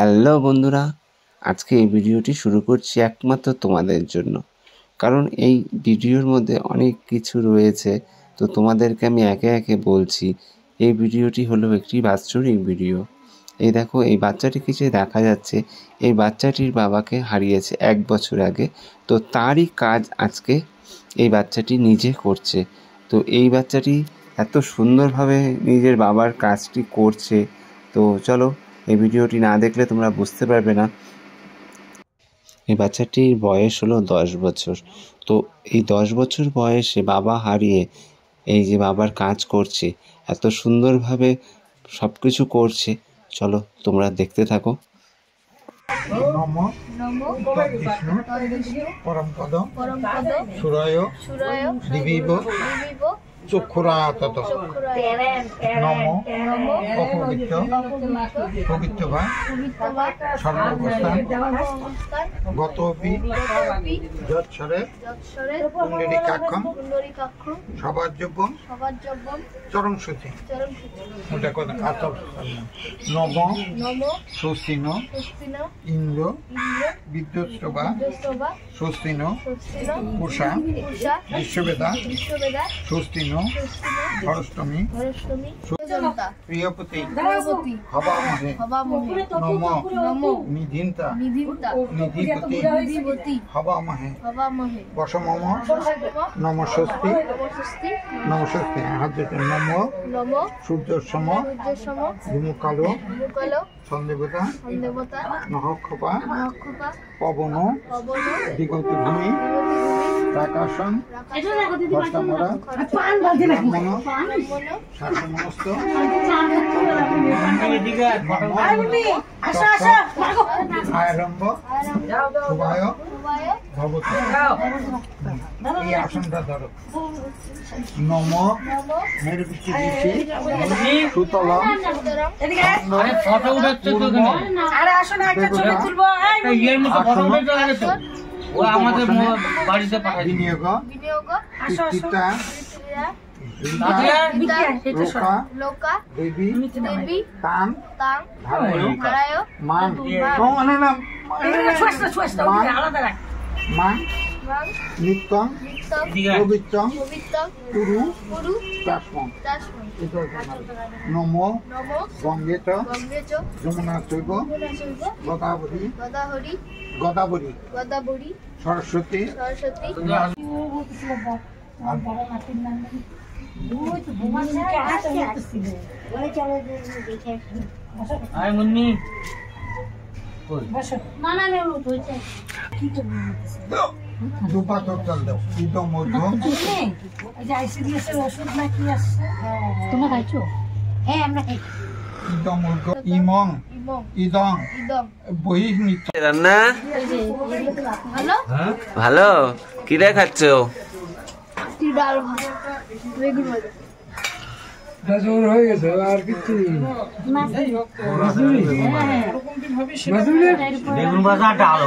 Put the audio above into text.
Hello বন্ধুরা, আজকে এই ভিডিওটি শুরু করছি একমাত্র তোমাদের জন্য। কারণ এই ভিডিওর মধ্যে অনেক কিছু রয়েছে, তো তোমাদেরকে আমি একে একে বলছি। এই ভিডিওটি হলো একটি বাৎসরিক ভিডিও। এই দেখো, এই বাচ্চাটিকে যে দেখা যাচ্ছে, এই বাচ্চাটির বাবাকে হারিয়েছে 1 বছর আগে। তো তারই কাজ আজকে এই বাচ্চাটি নিজে করছে। তো এই বাচ্চাটি এত সুন্দরভাবে নিজের বাবার কাজটি করছে। তো চলো, এই ভিডিওটি না দেখলে তোমরা বুঝতে পারবে না। এই বাচ্চাটির বয়স হলো 10 বছর। তো এই 10 বছর বয়সে বাবা হারিয়ে এই যে বাবার কাজ করছে, এত সুন্দরভাবে সব কিছু করছে। চলো তোমরা দেখতে থাকো। নমো বিষ্ণু পরম পদ সুরায় দিবিব চক্ষুরাতত নমো অপবিত্র পবিত্র বা সর্বাবস্থান গতপি যৎসরে পুণ্ডরীকাক্ষম সবাজ্যব্যম চরণসূচি নম স্বস্তিন ইন্দ্র বিদ্যুৎসভা স্বস্তিন পূষা বিশ্ববেদা স্বস্তিন হরষ্টমী প্রিয়পতি হবামহে নম নিধিন্তা নিধিপতি হবামহে বসমম নমস্বস্তি হাত নম সূর্যসম ধূমকালো সন্দেবতা নহক্ষপা পবন দিগন্ত ভূমি আকাশন বর্ষামরা শাসমস্ত আরম্ভ শুভায় ভবতী। এই আসনটা ধরো। নম মেরুপৃষ্ঠে দিচ্ছি সুতলম বিনিয়োগ দেবী তান মান মান নিত্যং পবিত্রং কুরু চাষ্মং। নম গঙ্গেচ যমুনা চৈব গদাবরী সরস্বতী দুপাতর জল দাও। ইদম ইমং ইদং বহির্নিত রান্না ভালো। কি রে খাচ্ছ? হয়ে গেছে আর কিছু বেগুন ভাজা ডাল।